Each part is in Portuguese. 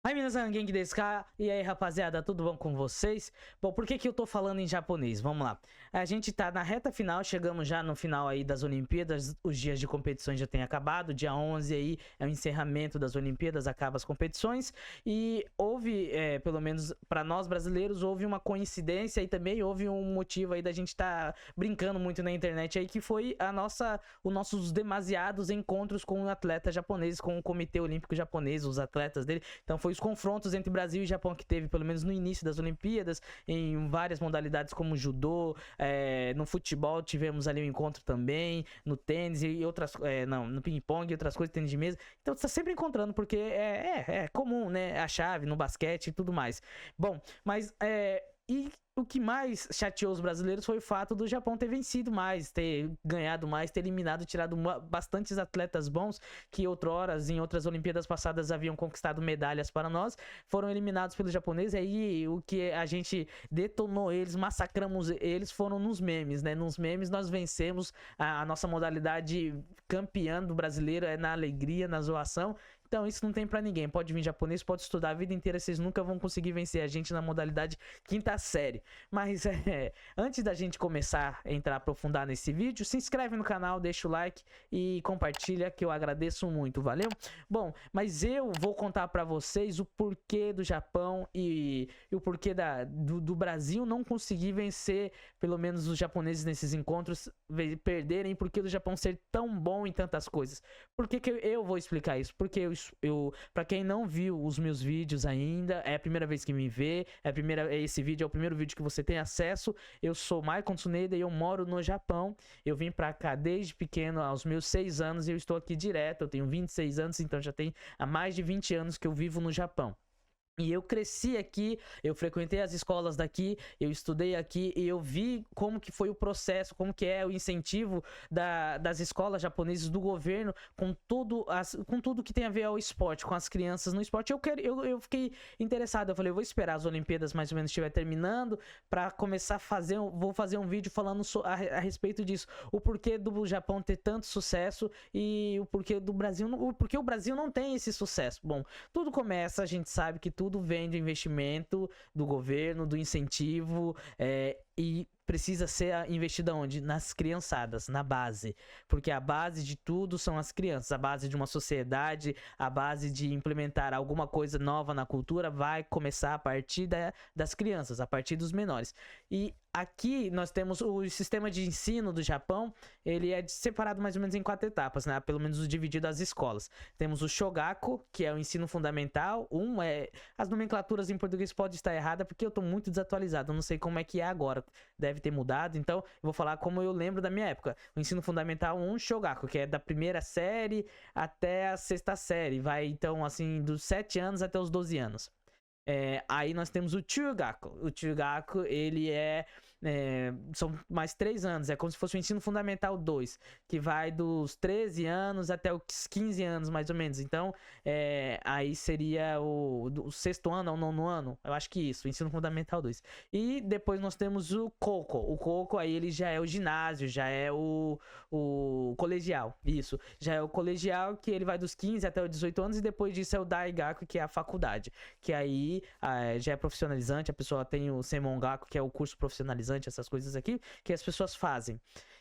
Ai, minasan, genki desu ka? E aí, rapaziada, tudo bom com vocês? Bom, por que que eu tô falando em japonês? Vamos lá. A gente tá na reta final, chegamos já no final aí das Olimpíadas, os dias de competições já têm acabado, dia 11 aí é o encerramento das Olimpíadas, acaba as competições, e houve, pelo menos para nós brasileiros, houve uma coincidência e também houve um motivo aí da gente tá brincando muito na internet aí, que foi os nossos demasiados encontros com atletas japoneses, com o Comitê Olímpico Japonês, os atletas dele. Então foi os confrontos entre Brasil e Japão que teve, pelo menos no início das Olimpíadas, em várias modalidades como judô, no futebol tivemos ali um encontro também, no tênis e outras, no ping-pong e outras coisas, tênis de mesa. Então você tá sempre encontrando, porque é comum, né, a chave no basquete e tudo mais. Bom, mas e o que mais chateou os brasileiros foi o fato do Japão ter vencido mais, ter ganhado mais, ter eliminado, tirado bastantes atletas bons que outroras, em outras Olimpíadas passadas, haviam conquistado medalhas para nós, foram eliminados pelos japoneses. Aí o que a gente detonou eles, massacramos eles, foram nos memes, né? Nos memes nós vencemos a nossa modalidade campeã do brasileiro, na alegria, na zoação. Então isso não tem pra ninguém, pode vir japonês, pode estudar a vida inteira, vocês nunca vão conseguir vencer a gente na modalidade quinta série. Mas antes da gente começar a aprofundar nesse vídeo, se inscreve no canal, deixa o like e compartilha, que eu agradeço muito, valeu? Bom, mas eu vou contar pra vocês o porquê do Japão e o porquê do Brasil não conseguir vencer, pelo menos os japoneses nesses encontros, perderem, porque do Japão ser tão bom em tantas coisas. Por que que eu vou explicar isso? Porque pra quem não viu os meus vídeos ainda, é a primeira vez que me vê, esse vídeo é o primeiro vídeo que você tem acesso. Eu sou Maicon Tsuneda e eu moro no Japão. Eu vim pra cá desde pequeno, aos meus 6 anos, e eu estou aqui direto. Eu tenho 26 anos, então já tem há mais de 20 anos que eu vivo no Japão. E eu cresci aqui, eu frequentei as escolas daqui, eu estudei aqui e eu vi como que foi o processo, como que é o incentivo das escolas japonesas, do governo, com tudo que tem a ver ao esporte, com as crianças no esporte. Eu fiquei interessado, eu falei, eu vou esperar as Olimpíadas mais ou menos estiver terminando, para começar a vou fazer um vídeo falando a respeito disso, o porquê do Japão ter tanto sucesso e o porquê do Brasil, porque o Brasil não tem esse sucesso. Bom, tudo começa, a gente sabe que tudo vem do investimento do governo, do incentivo, e precisa ser investida onde? Nas criançadas, na base. Porque a base de tudo são as crianças. A base de uma sociedade, a base de implementar alguma coisa nova na cultura vai começar a partir das crianças, a partir dos menores. E aqui nós temos o sistema de ensino do Japão, ele é separado mais ou menos em 4 etapas, né? Pelo menos dividido as escolas. Temos o Shogaku, que é o ensino fundamental. As nomenclaturas em português podem estar erradas, porque eu tô muito desatualizado, eu não sei como é que é agora. Deve ter mudado, então eu vou falar como eu lembro da minha época. O ensino fundamental 1, Shogaku, que é da primeira série até a 6ª série. Vai, então, assim, dos 7 anos até os 12 anos. Aí nós temos o Chugaku. O Chugaku, ele são mais 3 anos, é como se fosse o ensino fundamental 2, que vai dos 13 anos até os 15 anos, mais ou menos. Então, aí seria o 6º ano ou 9º ano, eu acho que isso, o ensino fundamental 2. E depois nós temos o Koko. O Koko, aí ele já é o ginásio, já é o colegial, isso. Já é o colegial, que ele vai dos 15 até os 18 anos, e depois disso é o Daigaku, que é a faculdade, que aí já é profissionalizante, a pessoa tem o Semongaku, que é o curso profissionalizante, essas coisas aqui, que as pessoas fazem.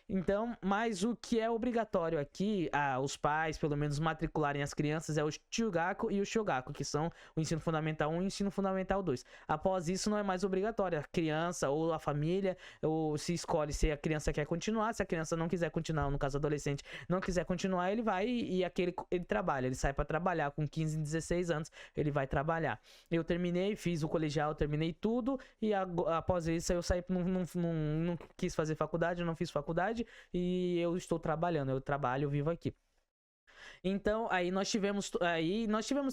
Então, mas o que é obrigatório aqui, os pais, pelo menos, matricularem as crianças, é o Chugaku e o Shogaku, que são o ensino fundamental 1 e o ensino fundamental 2. Após isso, não é mais obrigatório. A criança ou a família, ou se escolhe se a criança quer continuar, se a criança não quiser continuar, no caso adolescente, não quiser continuar, ele vai e ele trabalha, ele sai para trabalhar com 15, 16 anos, ele vai trabalhar. Eu terminei, fiz o colegial, terminei tudo, e após isso eu saí, não quis fazer faculdade, eu não fiz faculdade, e eu estou trabalhando, eu trabalho, eu vivo aqui. Então, aí nós tivemos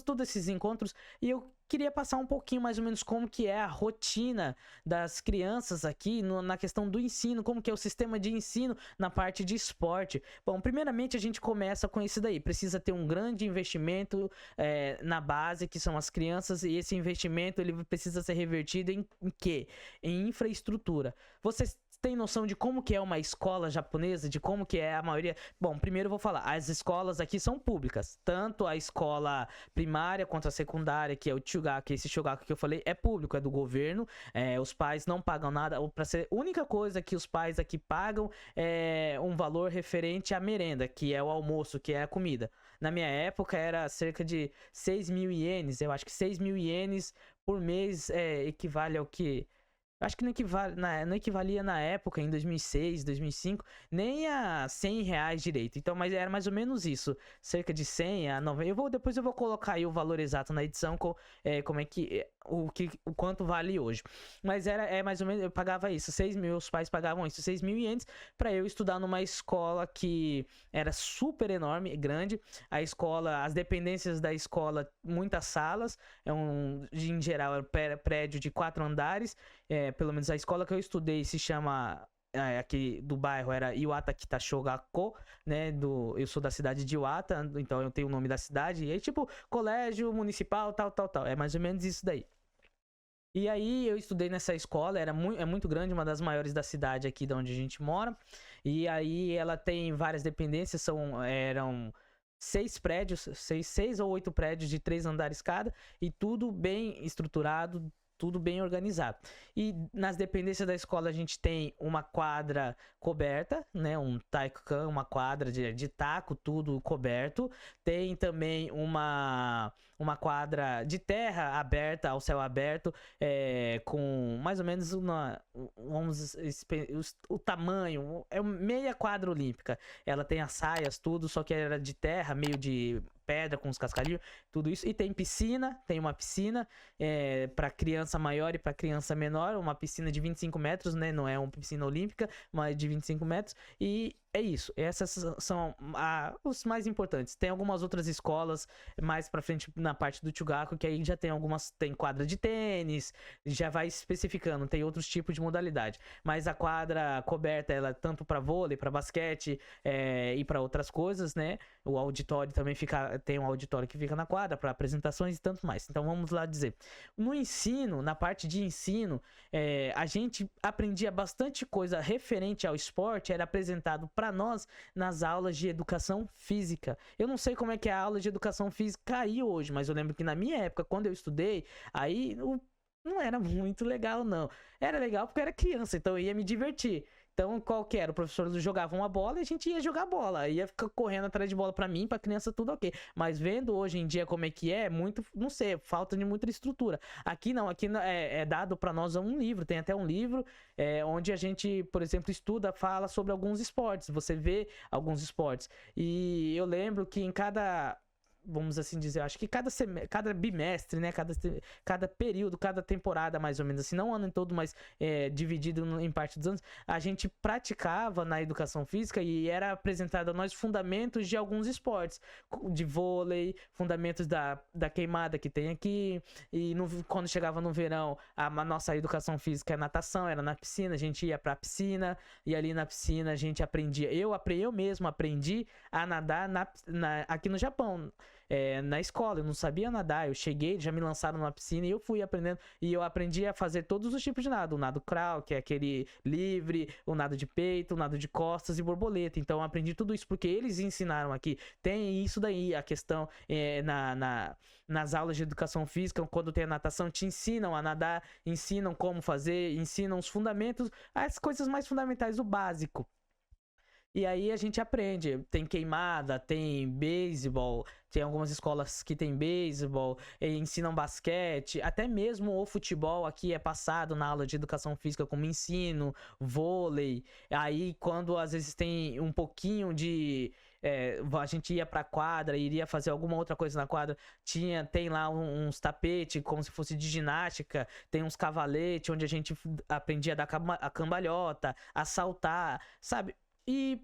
todos esses encontros, e eu queria passar um pouquinho mais ou menos como que é a rotina das crianças aqui na questão do ensino, como que é o sistema de ensino na parte de esporte. Bom, primeiramente a gente começa com isso daí, precisa ter um grande investimento na base, que são as crianças, e esse investimento ele precisa ser revertido em quê? Em infraestrutura. Vocês tem noção de como que é uma escola japonesa, de como que é a maioria? Bom, primeiro eu vou falar, as escolas aqui são públicas, tanto a escola primária quanto a secundária, que é o Chugaku, Shogaku, esse Shogaku que eu falei é público, é do governo, os pais não pagam nada, a única coisa que os pais aqui pagam é um valor referente à merenda, que é o almoço, que é a comida. Na minha época era cerca de 6.000 ienes, eu acho que 6.000 ienes por mês equivale ao que... Acho que não equivalia na época, em 2006, 2005, nem a 100 reais direito. Então, mas era mais ou menos isso. Cerca de 100 a 90. Depois eu vou colocar aí o valor exato na edição, como é que... O quanto vale hoje. Mas mais ou menos, eu pagava isso. 6 mil, os pais pagavam isso, 6.000 ienes, para eu estudar numa escola que era super enorme, grande. A escola, as dependências da escola, muitas salas. Em geral, era prédio de 4 andares. Pelo menos a escola que eu estudei se chama... aqui do bairro era Iwata Kitashogako, né? Eu sou da cidade de Iwata, então eu tenho o nome da cidade. E aí, tipo, colégio municipal, tal. É mais ou menos isso daí. E aí eu estudei nessa escola, é muito grande, uma das maiores da cidade aqui de onde a gente mora. E aí ela tem várias dependências, eram 6 prédios, 6 ou 8 prédios de 3 andares cada, e tudo bem estruturado, tudo bem organizado. E nas dependências da escola a gente tem uma quadra coberta, né? Um taikokan, uma quadra de taco, tudo coberto. Tem também uma quadra de terra aberta, ao céu aberto, com mais ou menos o tamanho, meia quadra olímpica. Ela tem as saias, tudo, só que era de terra, meio de pedra com os cascalhinhos, tudo isso. E tem uma piscina para criança maior e para criança menor, uma piscina de 25 metros, né? Não é uma piscina olímpica, mas de 25 metros. E é isso, essas são os mais importantes. Tem algumas outras escolas mais pra frente na parte do Chugaku, que aí já tem quadra de tênis, já vai especificando, tem outros tipos de modalidade. Mas a quadra coberta, ela é tanto pra vôlei, pra basquete e pra outras coisas, né? O auditório também tem um auditório que fica na quadra pra apresentações e tanto mais. Então vamos lá dizer. No ensino, na parte de ensino, a gente aprendia bastante coisa referente ao esporte, era apresentado para nós nas aulas de educação física. Eu não sei como é que a aula de educação física caiu hoje, mas eu lembro que na minha época, quando eu estudei, aí não era muito legal, não. Era legal porque eu era criança, então eu ia me divertir. Então, qual que era? O professor jogava uma bola e a gente ia jogar bola. Ia ficar correndo atrás de bola pra mim, pra criança, tudo ok. Mas vendo hoje em dia como é que muito, não sei, falta de muita estrutura. Aqui não, é dado pra nós um livro, tem até um livro onde a gente, por exemplo, fala sobre alguns esportes. Você vê alguns esportes. E eu lembro que em cada... Vamos assim dizer, acho que cada bimestre, né? Cada período, cada temporada, mais ou menos assim, não o ano em todo, mas dividido em parte dos anos, a gente praticava na educação física e era apresentado a nós fundamentos de alguns esportes, de vôlei, fundamentos da queimada que tem aqui. E quando chegava no verão, a nossa educação física natação, era na piscina, a gente ia pra piscina, e ali na piscina a gente aprendia. Eu mesmo aprendi a nadar aqui no Japão. Na escola, eu não sabia nadar, eu cheguei, já me lançaram numa piscina e eu fui aprendendo, e eu aprendi a fazer todos os tipos de nado, o nado crawl, que é aquele livre, o nado de peito, o nado de costas e borboleta. Então eu aprendi tudo isso porque eles ensinaram aqui. Tem isso daí, a questão nas aulas de educação física, quando tem a natação, te ensinam a nadar, ensinam como fazer, ensinam os fundamentos, as coisas mais fundamentais, o básico. E aí a gente aprende, tem queimada, tem beisebol, tem algumas escolas que tem beisebol, ensinam basquete, até mesmo o futebol aqui é passado na aula de educação física como ensino, vôlei. Aí quando às vezes tem um pouquinho de... a gente ia pra quadra, iria fazer alguma outra coisa na quadra, tem lá uns tapetes como se fosse de ginástica, tem uns cavaletes onde a gente aprendia a dar a cambalhota, a saltar, sabe? E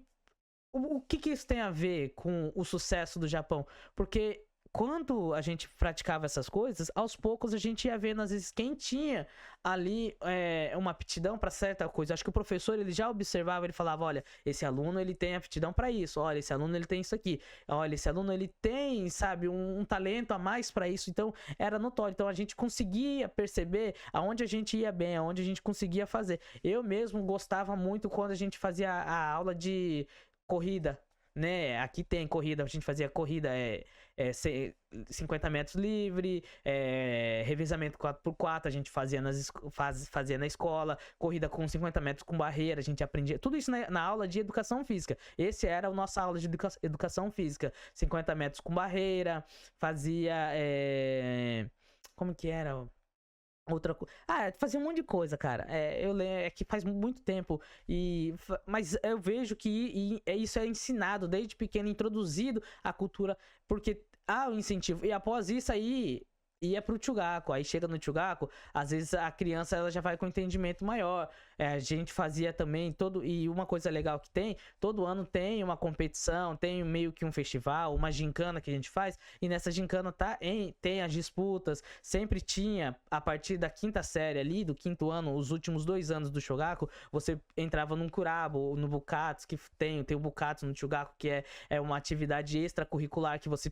o que isso tem a ver com o sucesso do Japão? Porque quando a gente praticava essas coisas, aos poucos a gente ia vendo, às vezes, quem tinha ali uma aptidão para certa coisa. Acho que o professor, ele já observava, ele falava, olha, esse aluno, ele tem aptidão para isso, olha, esse aluno, ele tem isso aqui, olha, esse aluno, ele tem, sabe, um talento a mais para isso. Então, era notório. Então, a gente conseguia perceber aonde a gente ia bem, aonde a gente conseguia fazer. Eu mesmo gostava muito quando a gente fazia a aula de corrida. né? Aqui tem corrida, a gente fazia corrida 50 metros livre, revezamento 4x4, a gente fazia fazia na escola, corrida com 50 metros com barreira, a gente aprendia. Tudo isso na aula de educação física. Esse era a nossa aula de educação física. 50 metros com barreira, fazia. Como que era? Outra coisa. Fazia um monte de coisa, cara. Eu lembro, que faz muito tempo. Mas eu vejo que isso é ensinado desde pequeno, introduzido a cultura, porque há o incentivo. E após isso aí, ia pro Chugaku. Aí chega no Chugaku, às vezes a criança ela já vai com entendimento maior. A gente fazia também e uma coisa legal que tem, todo ano tem uma competição, tem meio que um festival, uma gincana que a gente faz, e nessa gincana tem as disputas. Sempre tinha, a partir da 5ª série ali, do 5º ano, os últimos 2 anos do Shogaku, você entrava num Kurabo, no Bukatsu, que tem o Bukatsu no Shogaku, que é uma atividade extracurricular que você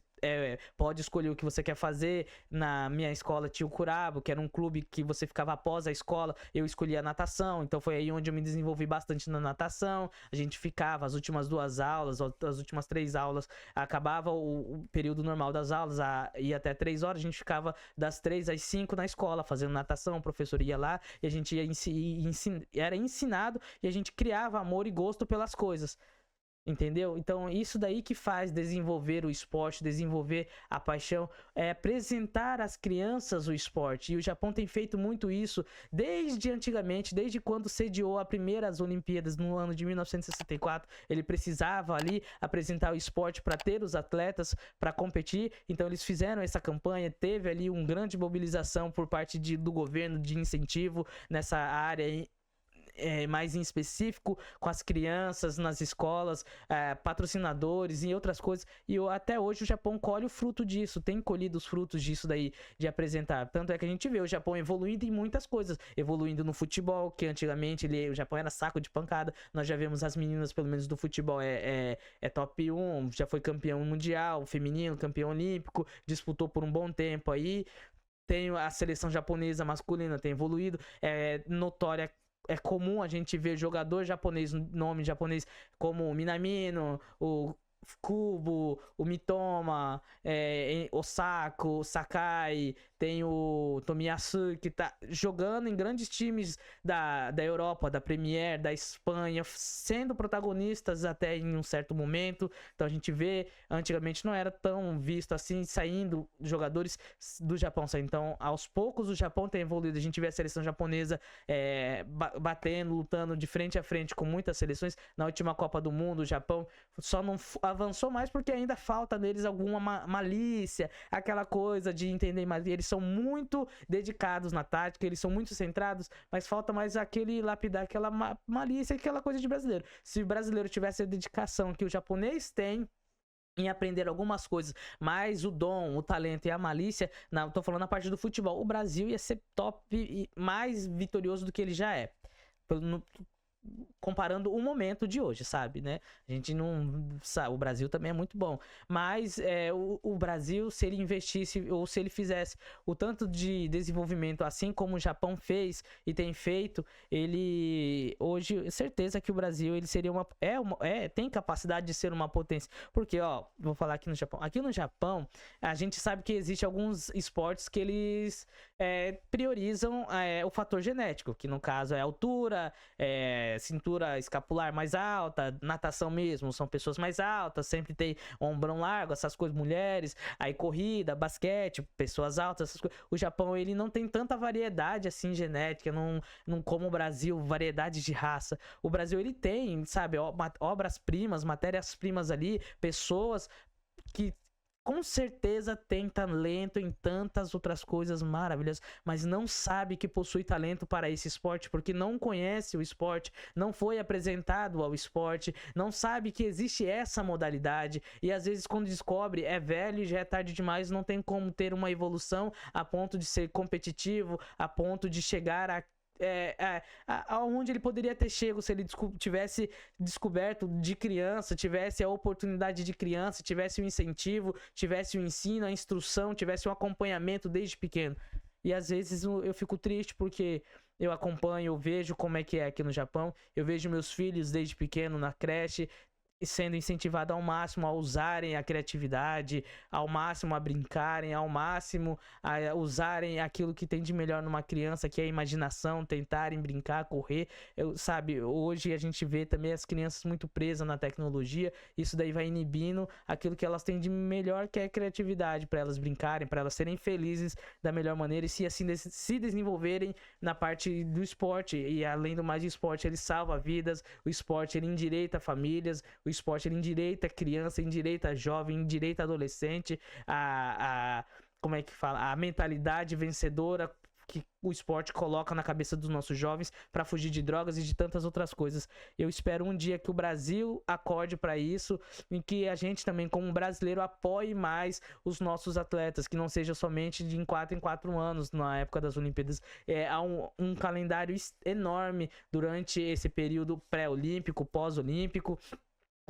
pode escolher o que você quer fazer. Na minha escola tinha o Kurabo, que era um clube que você ficava após a escola, eu escolhia a natação, então foi aí onde eu me desenvolvi bastante na natação. A gente ficava as últimas 2 aulas, as últimas 3 aulas, acabava o período normal das aulas, ia até 3 horas, a gente ficava das 3 às 5 na escola, fazendo natação, o professor ia lá, e a gente era ensinado, e a gente criava amor e gosto pelas coisas. Entendeu? Então, isso daí que faz desenvolver o esporte, desenvolver a paixão, apresentar às crianças o esporte. E o Japão tem feito muito isso desde antigamente, desde quando sediou as primeiras Olimpíadas no ano de 1964. Ele precisava ali apresentar o esporte para ter os atletas para competir. Então, eles fizeram essa campanha, teve ali uma grande mobilização por parte do governo de incentivo nessa área mais em específico, com as crianças nas escolas, patrocinadores e outras coisas. E até hoje o Japão colhe o fruto disso, tem colhido os frutos disso daí, de apresentar. Tanto é que a gente vê o Japão evoluindo em muitas coisas, evoluindo no futebol, que antigamente o Japão era saco de pancada. Nós já vemos as meninas, pelo menos do futebol, top 1, já foi campeão mundial, feminino, campeão olímpico, disputou por um bom tempo aí. Tem a seleção japonesa masculina, tem evoluído, notória. É comum a gente ver jogador japonês, nome japonês, como o Minamino, o Kubo, o Mitoma, Osako, o Sakai, tem o Tomiyasu, que tá jogando em grandes times da Europa, da Premier, da Espanha, sendo protagonistas até em um certo momento. Então a gente vê, antigamente não era tão visto assim, saindo jogadores do Japão. Então aos poucos o Japão tem evoluído, a gente vê a seleção japonesa batendo, lutando de frente a frente com muitas seleções. Na última Copa do Mundo, o Japão só não avançou mais porque ainda falta neles alguma malícia, aquela coisa de entender mais. Eles são muito dedicados na tática, eles são muito centrados, mas falta mais aquele lapidar, aquela malícia, aquela coisa de brasileiro. Se o brasileiro tivesse a dedicação que o japonês tem em aprender algumas coisas, mas o dom, o talento e a malícia, tô falando na parte do futebol, o Brasil ia ser top e mais vitorioso do que ele já é. Comparando o momento de hoje, sabe, né? A gente não sabe, o Brasil também é muito bom, mas o Brasil, se ele investisse ou se ele fizesse o tanto de desenvolvimento assim como o Japão fez e tem feito, ele hoje, certeza que o Brasil ele seria tem capacidade de ser uma potência, porque vou falar aqui no Japão a gente sabe que existe alguns esportes que eles priorizam o fator genético, que no caso é altura, cintura escapular mais alta, natação mesmo, são pessoas mais altas, sempre tem ombrão largo, essas coisas, mulheres, aí corrida, basquete, pessoas altas, essas coisas. O Japão, ele não tem tanta variedade assim genética, não como o Brasil, variedade de raça. O Brasil, ele tem, sabe, obras-primas, matérias-primas ali, pessoas que com certeza tem talento em tantas outras coisas maravilhosas, mas não sabe que possui talento para esse esporte, porque não conhece o esporte, não foi apresentado ao esporte, não sabe que existe essa modalidade, e às vezes quando descobre é velho e já é tarde demais, não tem como ter uma evolução a ponto de ser competitivo, a ponto de chegar aonde ele poderia ter chego se ele tivesse descoberto de criança, tivesse a oportunidade de criança, tivesse o incentivo, tivesse o ensino, a instrução, tivesse um acompanhamento desde pequeno. E às vezes eu fico triste porque eu acompanho, eu vejo como é que é aqui no Japão, eu vejo meus filhos desde pequeno na creche, sendo incentivado ao máximo a usarem a criatividade, ao máximo a brincarem, ao máximo a usarem aquilo que tem de melhor numa criança, que é a imaginação, tentarem brincar, correr. Sabe, hoje a gente vê também as crianças muito presas na tecnologia, isso daí vai inibindo aquilo que elas têm de melhor, que é a criatividade, para elas brincarem, para elas serem felizes da melhor maneira e se desenvolverem na parte do esporte. E além do mais, de esporte ele salva vidas, o esporte ele endireita famílias, o esporte ele endireita criança, endireita jovem, endireita adolescente, como é que fala? A mentalidade vencedora que o esporte coloca na cabeça dos nossos jovens para fugir de drogas e de tantas outras coisas. Eu espero um dia que o Brasil acorde para isso, em que a gente também, como brasileiro, apoie mais os nossos atletas, que não seja somente de em 4 em 4 anos na época das Olimpíadas. Há um calendário enorme durante esse período pré-olímpico, pós-olímpico,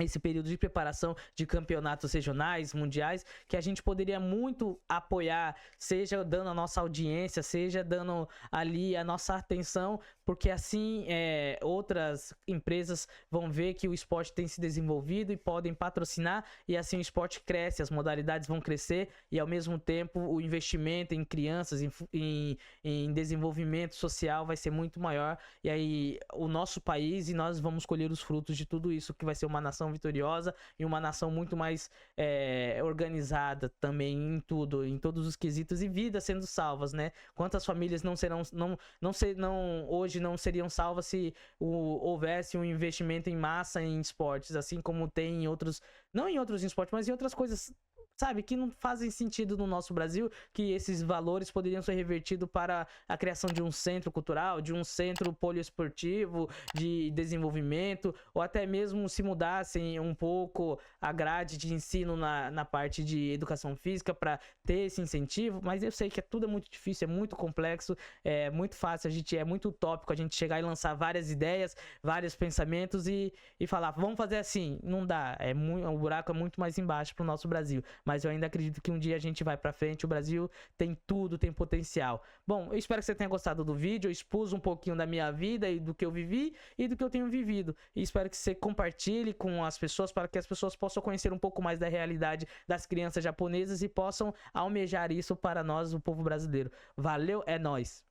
esse período de preparação de campeonatos regionais, mundiais, que a gente poderia muito apoiar, seja dando a nossa audiência, seja dando ali a nossa atenção, porque assim outras empresas vão ver que o esporte tem se desenvolvido e podem patrocinar, e assim o esporte cresce, as modalidades vão crescer e ao mesmo tempo o investimento em crianças, em desenvolvimento social vai ser muito maior, e aí o nosso país, e nós vamos colher os frutos de tudo isso, que vai ser uma nação vitoriosa e uma nação muito mais organizada também em tudo, em todos os quesitos, e vidas sendo salvas, né? Quantas famílias hoje não seriam salvas se houvesse um investimento em massa em esportes, assim como tem em outros, não em outros esportes, mas em outras coisas, sabe, que não fazem sentido no nosso Brasil, que esses valores poderiam ser revertidos para a criação de um centro cultural, de um centro poliesportivo, de desenvolvimento, ou até mesmo se mudassem um pouco a grade de ensino na parte de educação física para ter esse incentivo. Mas eu sei que tudo é muito difícil, é muito complexo, é muito fácil, é muito utópico a gente chegar e lançar várias ideias, vários pensamentos e falar, vamos fazer assim. Não dá, o buraco é muito mais embaixo para o nosso Brasil. Mas eu ainda acredito que um dia a gente vai pra frente. O Brasil tem tudo, tem potencial. Bom, eu espero que você tenha gostado do vídeo. Eu expus um pouquinho da minha vida e do que eu vivi e do que eu tenho vivido. E espero que você compartilhe com as pessoas, para que as pessoas possam conhecer um pouco mais da realidade das crianças japonesas e possam almejar isso para nós, o povo brasileiro. Valeu, é nóis!